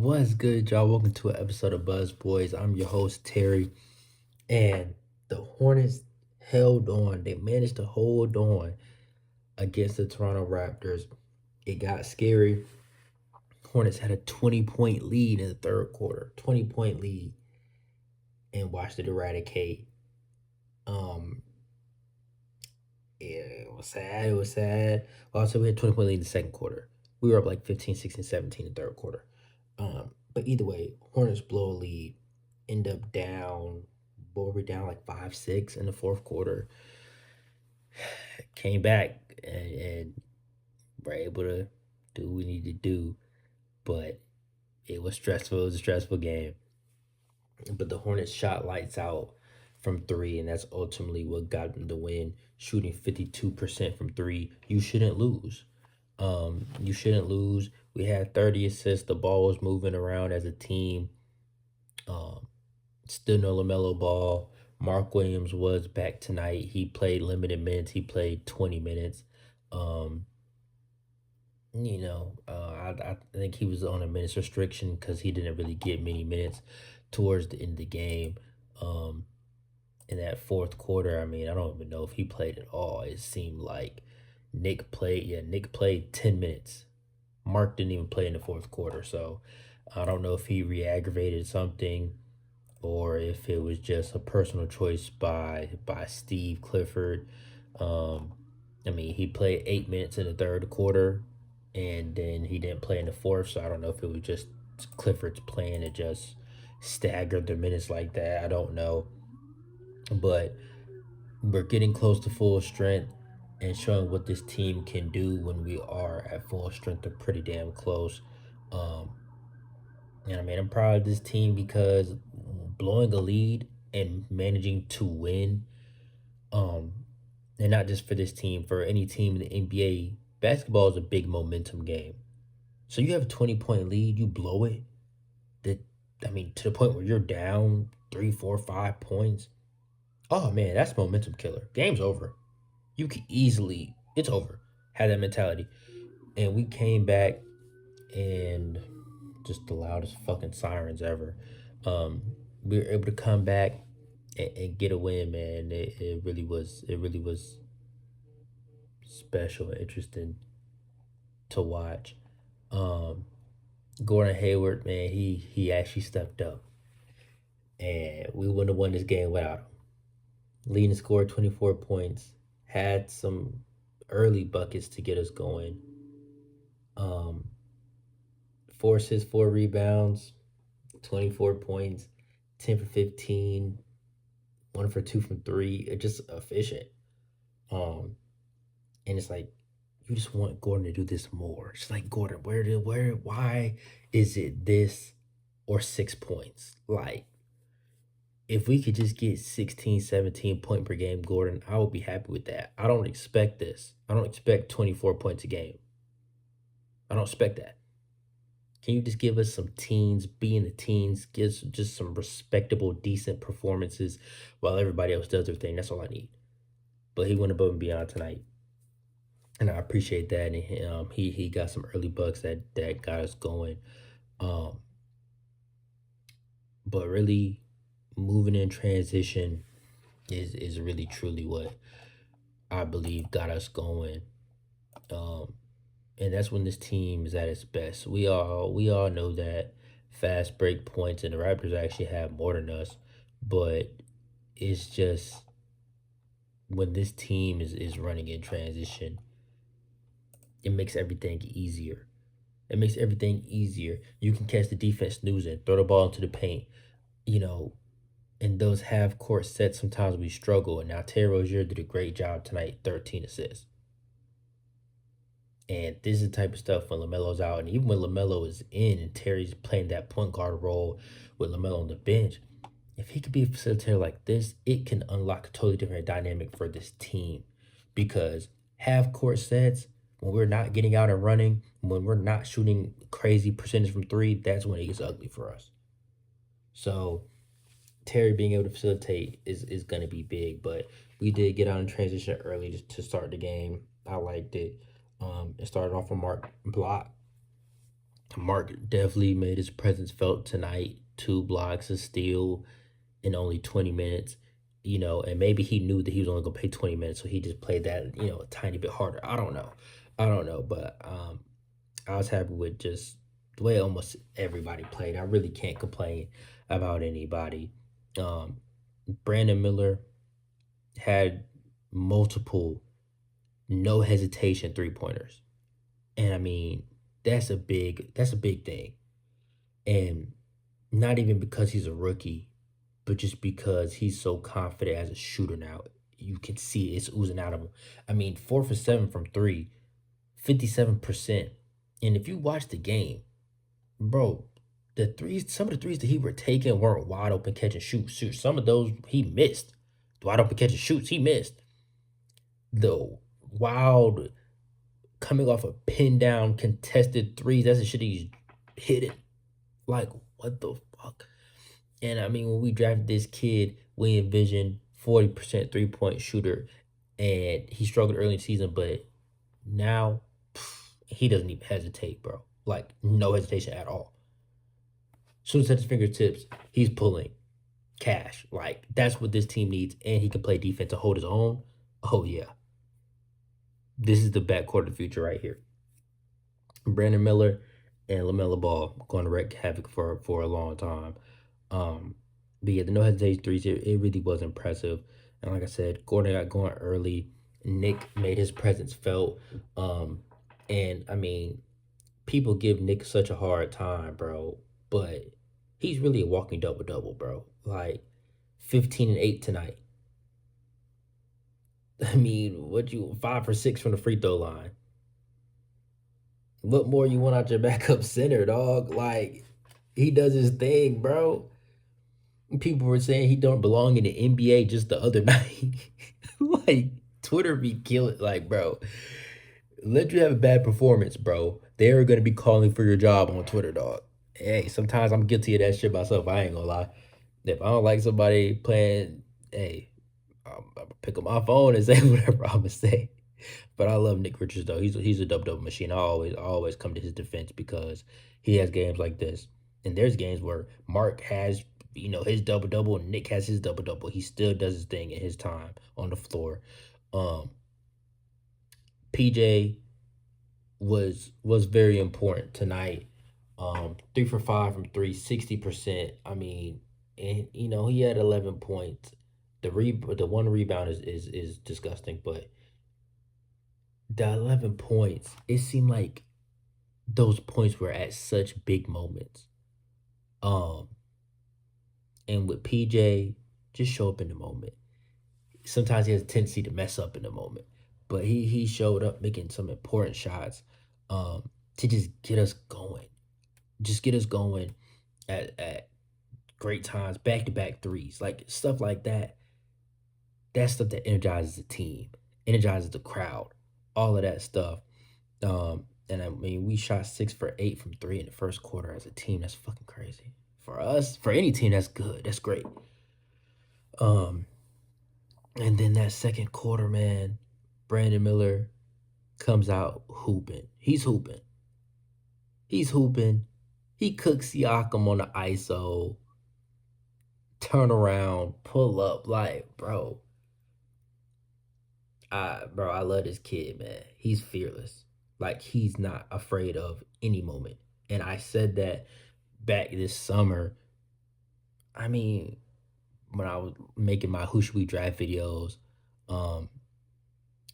What's good, y'all? Welcome to an episode of Buzz Boys. I'm your host, Terry, and the Hornets held on. They managed to hold on against the Toronto Raptors. It got scary. Hornets had a 20-point lead in the third quarter, 20-point lead, and watched it eradicate. Um, yeah, it was sad. It was sad. Also, we had 20-point lead in the second quarter. We were up like 15, 16, 17 in the third quarter. But either way, Hornets blow a lead, end up down. What were we down like 5-6 in the fourth quarter? Came back and were able to do what we need to do, but it was stressful. It was a stressful game. But the Hornets shot lights out from three, and that's ultimately what got them the win. Shooting 52% from three, you shouldn't lose. You shouldn't lose. We had 30 assists. The ball was moving around as a team. Um, Still no LaMelo Ball. Mark Williams was back tonight. He played limited minutes. He played 20 minutes. Um, I think he was on a minutes restriction because he didn't really get many minutes towards the end of the game. Um, in that fourth quarter, I mean, I don't even know if he played at all. It seemed like Nick played. Yeah, Nick played 10 minutes. Mark didn't even play in the fourth quarter, so I don't know if he re-aggravated something or if it was just a personal choice by Steve Clifford. Um, I mean, he played 8 minutes in the third quarter, and then he didn't play in the fourth. So I don't know if it was just Clifford's plan to just stagger the minutes like that. I don't know, but we're getting close to full strength and showing what this team can do when we are at full strength. They're pretty damn close. Um, and I mean, I'm proud of this team because blowing a lead and managing to win, um, and not just for this team, for any team in the NBA, basketball is a big momentum game. So you have a 20-point lead, you blow it. That I mean, to the point where you're down 3, 4, 5 points. Oh man, that's momentum killer. Game's over. You can easily, it's over. Had that mentality, and we came back and just the loudest fucking sirens ever. Um, we were able to come back and get a win, man. It really was special and interesting to watch. Um, Gordon Hayward, man, he actually stepped up, and we wouldn't have won this game without him. Leading scored 24 points, had some early buckets to get us going. Um, 4 assists, 4 rebounds, 24 points, 10 for 15, 1 for 2 from three. It just efficient. Um, and it's like you just want Gordon to do this more. It's like Gordon, why is it this or 6 points? Like if we could just get 16, 17 point per game, Gordon, I would be happy with that. I don't expect this. I don't expect 24 points a game. I don't expect that. Can you just give us some teens, be in the teens, give just some respectable, decent performances while everybody else does their thing? That's all I need. But he went above and beyond tonight, and I appreciate that. And he got some early bucks that got us going. Um, but really, moving in transition is really truly what I believe got us going. Um, and that's when this team is at its best. We all know that fast break points and the Raptors actually have more than us, but it's just when this team is running in transition, it makes everything easier. It makes everything easier. You can catch the defense snoozing, throw the ball into the paint. You know, in those half court sets, sometimes we struggle. And now Terry Rozier did a great job tonight, 13 assists. And this is the type of stuff when LaMelo's out, and even when LaMelo is in and Terry's playing that point guard role with LaMelo on the bench, if he could be a facilitator like this, it can unlock a totally different dynamic for this team. Because half court sets, when we're not getting out and running, when we're not shooting crazy percentage from three, that's when it gets ugly for us. So Terry being able to facilitate is going to be big, but we did get out in transition early to start the game. I liked it. It started off a Mark block. Mark definitely made his presence felt tonight. 2 blocks, a steal in only 20 minutes. And maybe he knew that he was only gonna play 20 minutes, so he just played that, a tiny bit harder. I don't know. But I was happy with just the way almost everybody played. I really can't complain about anybody. Um, Brandon Miller had multiple no hesitation 3 pointers. And I mean, that's a big thing. And not even because he's a rookie, but just because he's so confident as a shooter now. You can see it's oozing out of him. I mean, 4 for 7 from three, 57%. And if you watch the game, bro, some of the threes that he were taking weren't wide open catch and shoot. Some of those he missed. The wide open catch and shoots he missed. The wild coming off a pin down contested threes. That's the shit he's hitting. Like, what the fuck? And I mean, when we drafted this kid, we envisioned 40% 3 point shooter, and he struggled early in the season, but now he doesn't even hesitate, bro. Like, no hesitation at all. As soon as at his fingertips, he's pulling cash. Like, that's what this team needs, and he can play defense to hold his own. Oh, yeah. This is the backcourt of the future right here. Brandon Miller and LaMelo Ball going to wreak havoc for a long time. Um, but yeah, the no hesitation threes, it really was impressive. And like I said, Gordon got going early. Nick made his presence felt. And I mean, people give Nick such a hard time, bro, but he's really a walking double double, bro. Like 15 and 8 tonight. I mean, what you 5 for 6 from the free throw line. What more you want out your backup center, dog? Like he does his thing, bro. People were saying he don't belong in the NBA just the other night. Like Twitter be killing, like, bro. Let you have a bad performance, bro. They're gonna be calling for your job on Twitter, dog. Hey, sometimes I'm guilty of that shit myself. I ain't gonna lie. If I don't like somebody playing, hey, I'm gonna pick up my phone and say whatever I'm gonna say. But I love Nick Richards though. He's a double double machine. I always come to his defense because he has games like this, and there's games where Mark has his double double and Nick has his double double. He still does his thing in his time on the floor. Um, PJ was very important tonight. 3 for 5 from three, 60%. I mean, and he had 11 points. The one rebound is disgusting, but the 11 points, it seemed like those points were at such big moments. Um, and with PJ, just show up in the moment. Sometimes he has a tendency to mess up in the moment, but he showed up making some important shots, to just get us going, at great times, back to back threes, like stuff like that. That's stuff that energizes the team, energizes the crowd, all of that stuff. And I mean, we shot 6 for 8 from three in the first quarter as a team. That's fucking crazy. For us, for any team, that's good. That's great. Um, and then that second quarter, man, Brandon Miller comes out hooping. He's hooping. He's hooping. He cooks Siakam on the ISO, turn around, pull up. Like, bro, I love this kid, man. He's fearless. Like, he's not afraid of any moment. And I said that back this summer. I mean, when I was making my Who Should We Draft videos, um,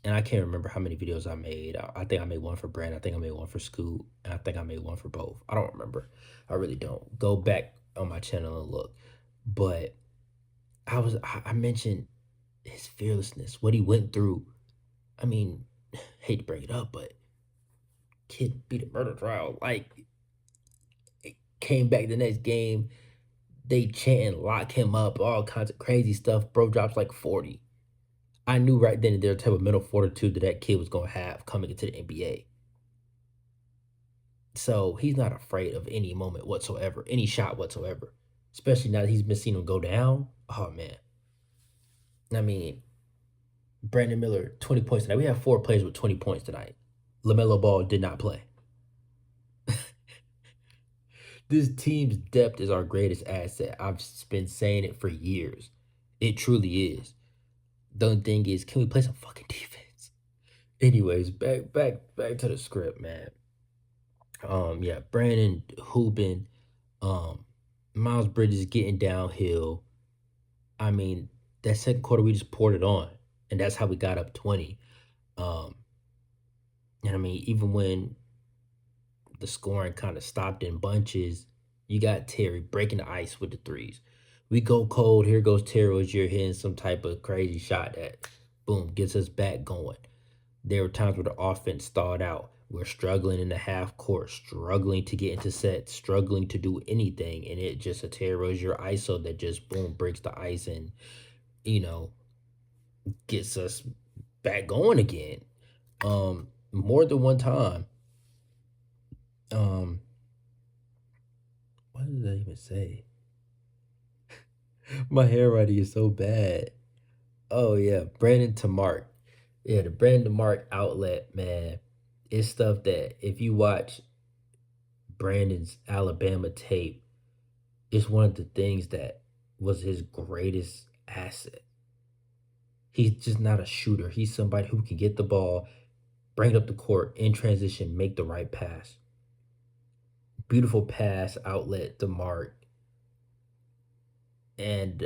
and I can't remember how many videos I made. I think I made one for Brand. I think I made one for Scoot, and I think I made one for both. I don't remember. I really don't. Go back on my channel and look. But I mentioned his fearlessness, what he went through. I mean, hate to bring it up, but kid beat a murder trial. Like, it came back the next game. They chanting, lock him up, all kinds of crazy stuff. Bro drops like 40. I knew right then and there the type of mental fortitude that kid was going to have coming into the NBA. So he's not afraid of any moment whatsoever, any shot whatsoever. Especially now that he's been seeing him go down. Oh, man. I mean, Brandon Miller, 20 points tonight. We have 4 players with 20 points tonight. LaMelo Ball did not play. This team's depth is our greatest asset. I've been saying it for years. It truly is. The only thing is, can we play some fucking defense? Anyways, back to the script, man. Yeah, Brandon Hoopin, um, Miles Bridges getting downhill. I mean, that second quarter we just poured it on, and that's how we got up 20. Um, and I mean, even when the scoring kind of stopped in bunches, you got Terry breaking the ice with the threes. We go cold. Here goes Terry Rozier hitting some type of crazy shot that, boom, gets us back going. There were times where the offense stalled out. We're struggling in the half court, struggling to get into sets, struggling to do anything, and it just a Terry Rozier ISO that just boom breaks the ice and you know gets us back going again. More than one time. Um, what did I even say? My handwriting is so bad. Oh yeah, Brandon to Mark. Yeah, the Brandon to Mark outlet, man. It's stuff that if you watch Brandon's Alabama tape, it's one of the things that was his greatest asset. He's just not a shooter. He's somebody who can get the ball, bring it up the court in transition, make the right pass. Beautiful pass outlet to Mark. And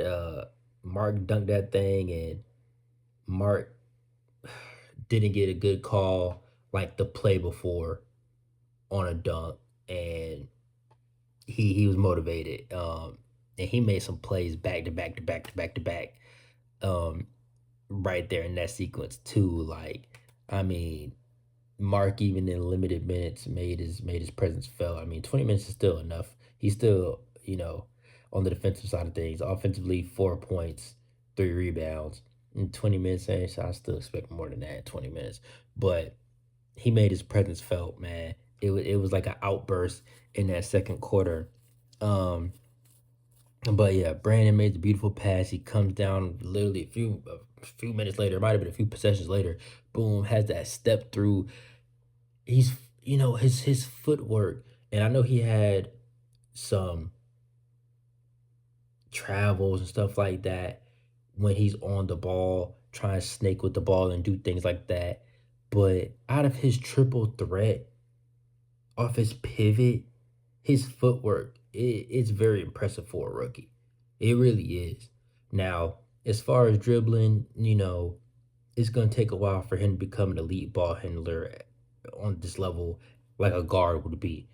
Mark dunked that thing, and Mark didn't get a good call like the play before on a dunk, and he was motivated. And he made some plays back to back to back to back to back. Um, right there in that sequence too. Like, I mean, Mark even in limited minutes made his presence felt. I mean, 20 minutes is still enough. He's still on the defensive side of things. Offensively, 4 points, 3 rebounds. In 20 minutes, I still expect more than that. 20 minutes, but he made his presence felt. Man, it was like an outburst in that second quarter. Um, but yeah, Brandon made the beautiful pass. He comes down literally a few minutes later. It might have been a few possessions later. Boom, has that step through. He's his footwork, and I know he had some travels and stuff like that when he's on the ball, trying to snake with the ball and do things like that. But out of his triple threat, off his pivot, his footwork, it's very impressive for a rookie. It really is. Now, as far as dribbling, it's going to take a while for him to become an elite ball handler on this level, like a guard would be.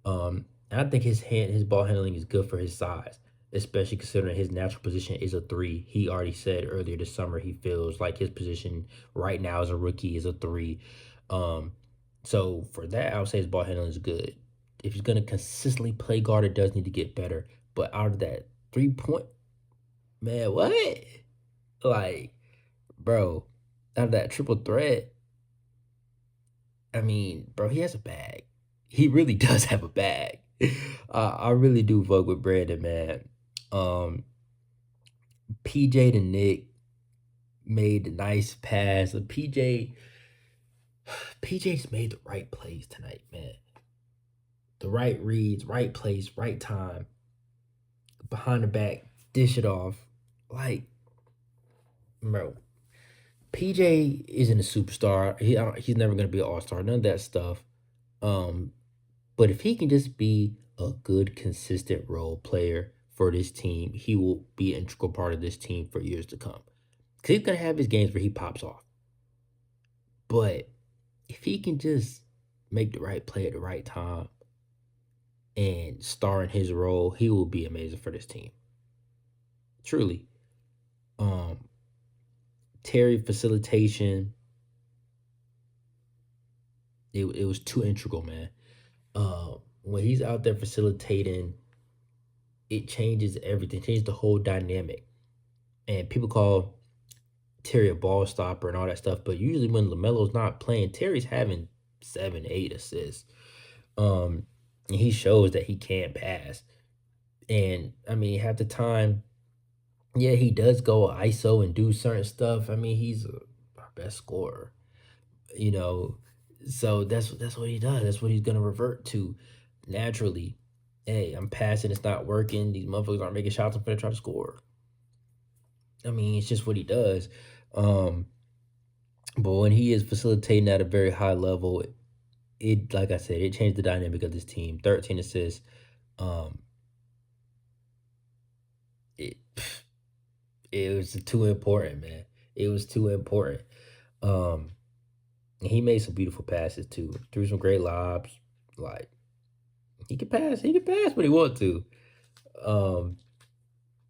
And I think his ball handling is good for his size, especially considering his natural position is a three. He already said earlier this summer he feels like his position right now as a rookie is a three. Um, so for that, I would say his ball handling is good. If he's gonna consistently play guard, it does need to get better. But out of that 3 point, man, what? Like, bro, out of that triple threat, I mean, bro, he has a bag. He really does have a bag. I really do fuck with Brandon, man. Um, PJ to Nick made a nice pass. PJ's made the right plays tonight, man. The right reads, right place, right time. Behind the back, dish it off. Like, bro, PJ isn't a superstar. He's never gonna be an all star. None of that stuff. Um, but if he can just be a good, consistent role player for this team, he will be an integral part of this team for years to come. Cause he's gonna have his games where he pops off. But if he can just make the right play at the right time and star in his role, he will be amazing for this team. Truly. Um, Terry facilitation, it was too integral, man. When he's out there facilitating, it changes everything, changes the whole dynamic. And people call Terry a ball stopper and all that stuff, but usually when LaMelo's not playing, Terry's having 7, 8 assists. And he shows that he can pass. And I mean, half the time, yeah, he does go ISO and do certain stuff. I mean, he's our best scorer, you know. So that's what he does. That's what he's gonna revert to naturally. hey, I'm passing, it's not working. These motherfuckers aren't making shots. I'm gonna try to score. I mean, it's just what he does. Um, but when he is facilitating at a very high level, it like I said, it changed the dynamic of this team. 13 assists. Um, it it was too important, man. It was too important. Um, he made some beautiful passes too. Threw some great lobs. Like he could pass. He could pass when he want to. Um,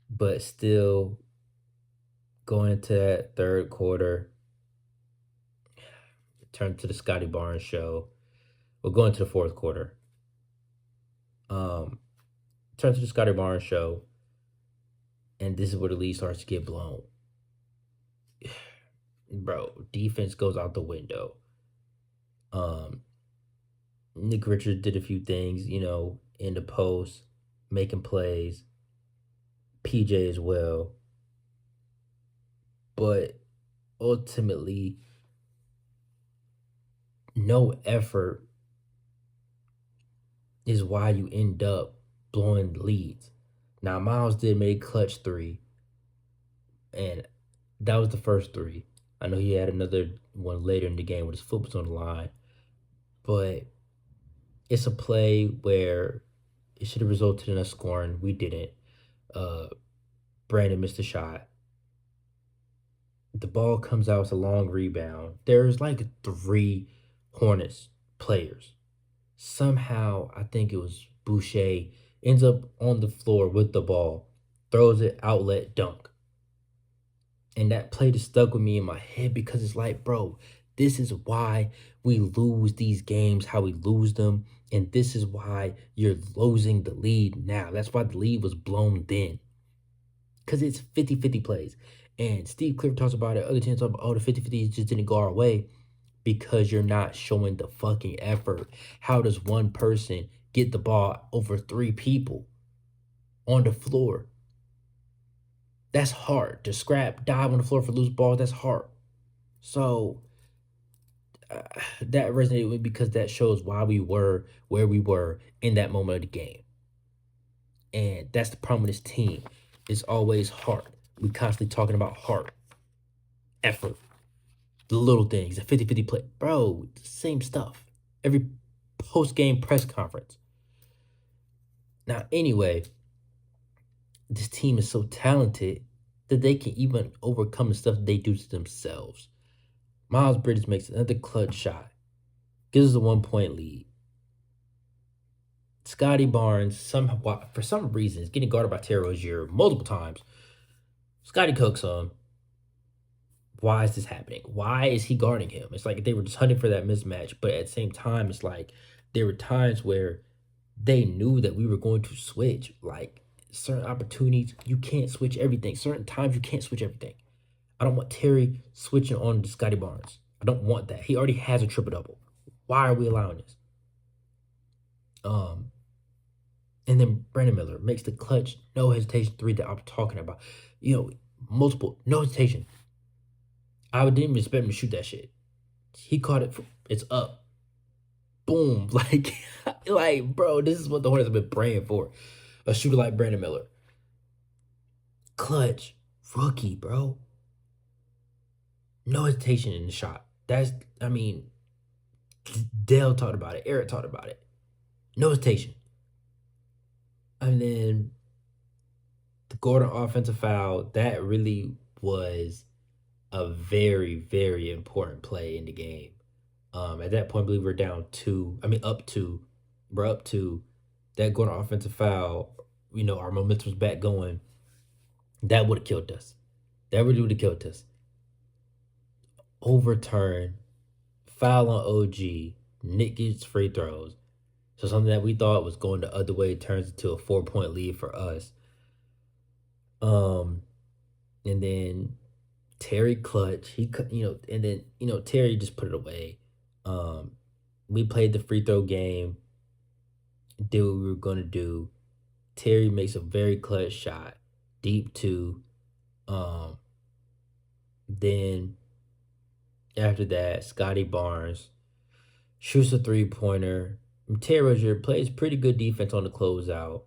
but still going into that third quarter, turn to the Scotty Barnes show. We're going to the fourth quarter. Um, turn to the Scotty Barnes show, and this is where the lead starts to get blown. Bro, defense goes out the window. Um, Nick Richards did a few things, in the post, making plays. PJ as well, but ultimately, no effort is why you end up blowing leads. Now, Miles did make clutch three, and that was the first three. I know he had another one later in the game when his foot was on the line, but it's a play where it should have resulted in us scoring. We didn't. Uh, Brandon missed a shot. The ball comes out, it's a long rebound. There's like three Hornets players. Somehow, I think it was Boucher, ends up on the floor with the ball, throws it, outlet, dunk. And that play just stuck with me in my head because it's like, bro, this is why we lose these games, how we lose them. And this is why you're losing the lead now. That's why the lead was blown then. Because it's 50-50 plays. And Steve Clifford talks about it. Other teams talk about, the 50-50 just didn't go our way because you're not showing the fucking effort. How does one person get the ball over three people on the floor? That's hard. To scrap, dive on the floor for loose balls, that's hard. So that resonated with me because that shows why we were where we were in that moment of the game. And that's the problem with this team. It's always heart. We constantly talking about heart, effort, the little things, the 50-50 play. Bro, same stuff. Every post-game press conference. Now, anyway, this team is so talented that they can even overcome the stuff they do to themselves. Miles Bridges makes another clutch shot, gives us a 1-point lead. Scotty Barnes, for some reason, is getting guarded by Terry Rozier multiple times. Scotty cooks him. Why is this happening? Why is he guarding him? It's like they were just hunting for that mismatch, but at the same time, it's like there were times where they knew that we were going to switch. Like certain opportunities, you can't switch everything. Certain times, you can't switch everything. I don't want Terry switching on to Scotty Barnes. I don't want that. He already has a triple double. Why are we allowing this? And then Brandon Miller makes the clutch, no hesitation three that I'm talking about. Multiple, no hesitation. I didn't even expect him to shoot that shit. He caught it. It's up. Boom. Like, bro, this is what the Hornets have been praying for. A shooter like Brandon Miller. Clutch. Rookie, bro. No hesitation in the shot. Dale talked about it. Eric talked about it. No hesitation. And then the Gordon offensive foul, that really was a very, very important play in the game. At that point, I believe we're down two. Up two. We're up two. That Gordon offensive foul, our momentum's back going. That would have killed us. That really would have killed us. Overturn, foul on OG. Nick gets free throws. So something that we thought was going the other way turns into a 4-point lead for us. And then Terry clutch. And then Terry just put it away. We played the free throw game. Did what we were gonna do. Terry makes a very clutch shot, deep two. Then after that, Scotty Barnes shoots a 3-pointer, Terry Rozier plays pretty good defense on the closeout.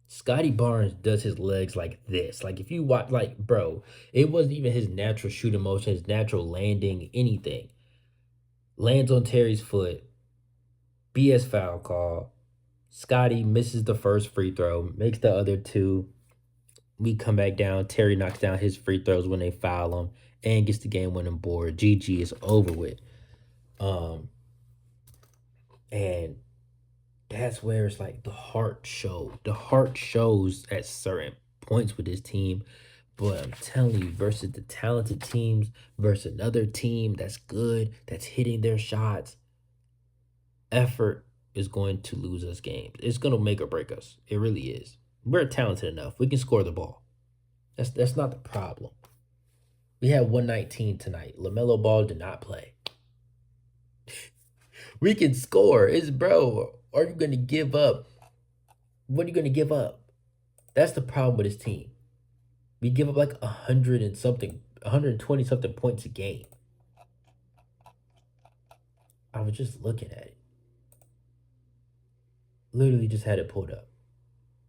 Scotty Barnes does his legs like this. Like if you watch, like bro, it wasn't even his natural shooting motion, his natural landing, anything. Lands on Terry's foot. BS foul call. Scotty misses the first free throw, makes the other two. We come back down. Terry knocks down his free throws when they foul him and gets the game winning board. GG is over with. Um, and that's where it's like the heart show. The heart shows at certain points with this team. But I'm telling you, versus the talented teams, versus another team that's good, that's hitting their shots, effort is going to lose us games. It's going to make or break us. It really is. We're talented enough. We can score the ball. That's not the problem. We had 119 tonight. LaMelo Ball did not play. We can score. It's bro. Are you going to give up? What are you going to give up? That's the problem with this team. We give up like 100 and something, 120 something points a game. I was just looking at it. Literally just had it pulled up.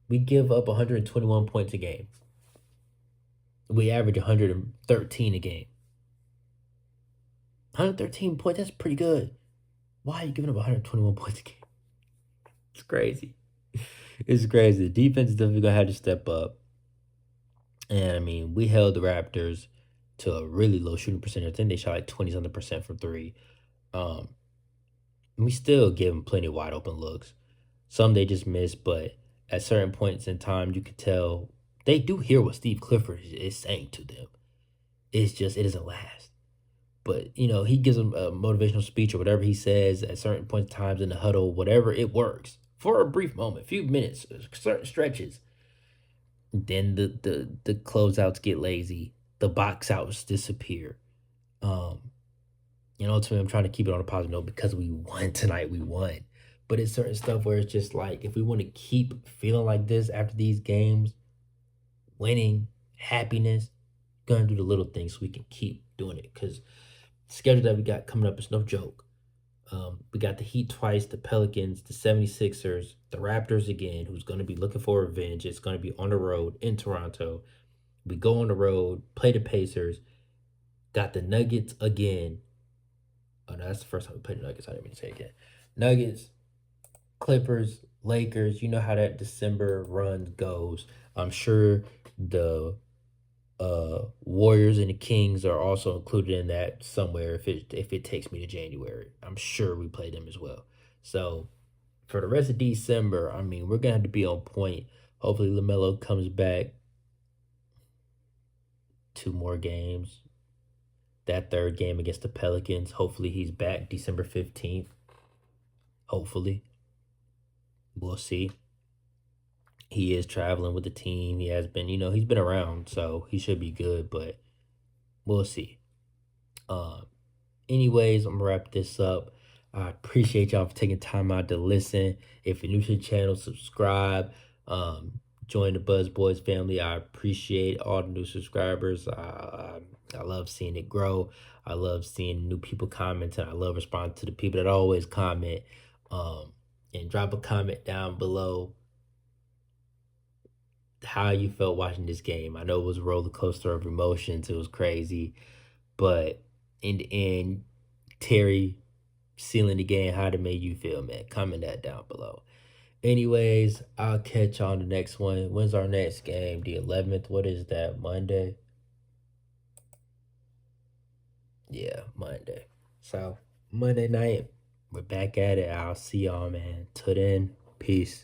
We give up 121 points a game. We average 113 a game. 113 points, that's pretty good. Why are you giving up 121 points a game? It's crazy. It's crazy. The defense is definitely going to have to step up. And I mean, we held the Raptors to a really low shooting percentage. I think they shot like 20 something percent from three. Um, we still give them plenty of wide open looks. Some they just miss, but at certain points in time, you could tell they do hear what Steve Clifford is saying to them. It's just, it doesn't last. But, you know, he gives them a motivational speech or whatever he says at certain points in times in the huddle, whatever, it works for a brief moment, few minutes, certain stretches. Then the closeouts get lazy. The box outs disappear. Um, ultimately, I'm trying to keep it on a positive note because we won tonight. We won. But it's certain stuff where it's just like, if we want to keep feeling like this after these games, winning, happiness, gonna do the little things so we can keep doing it. Because the schedule that we got coming up is no joke. We got the Heat twice, the Pelicans, the 76ers, the Raptors again, who's going to be looking for revenge. It's going to be on the road in Toronto. We go on the road, play the Pacers, got the Nuggets again. Oh, no, that's the first time we played the Nuggets. I didn't mean to say it again. Nuggets, Clippers, Lakers. You know how that December run goes. I'm sure the Warriors and the Kings are also included in that somewhere if it takes me to January. I'm sure we play them as well. So for the rest of December, I mean, we're gonna have to be on point. Hopefully LaMelo comes back. 2 more games. That third game against the Pelicans. Hopefully he's back December 15th. Hopefully. We'll see. He is traveling with the team. He has been, he's been around, so he should be good, but we'll see. Um, Anyways, I'm gonna wrap this up. I appreciate y'all for taking time out to listen. If you're new to the channel, subscribe. Join the Buzz Boys family. I appreciate all the new subscribers. I love seeing it grow. I love seeing new people comment, and I love responding to the people that always comment. And drop a comment down below how you felt watching this game. I know it was a roller coaster of emotions. It was crazy, but in the end, Terry sealing the game, how it made you feel, man. Comment that down below. Anyways, I'll catch you on the next one. When's our next game? The 11th. What is that? Monday? Yeah, Monday. So, Monday night, we're back at it. I'll see y'all, man. Till then, peace.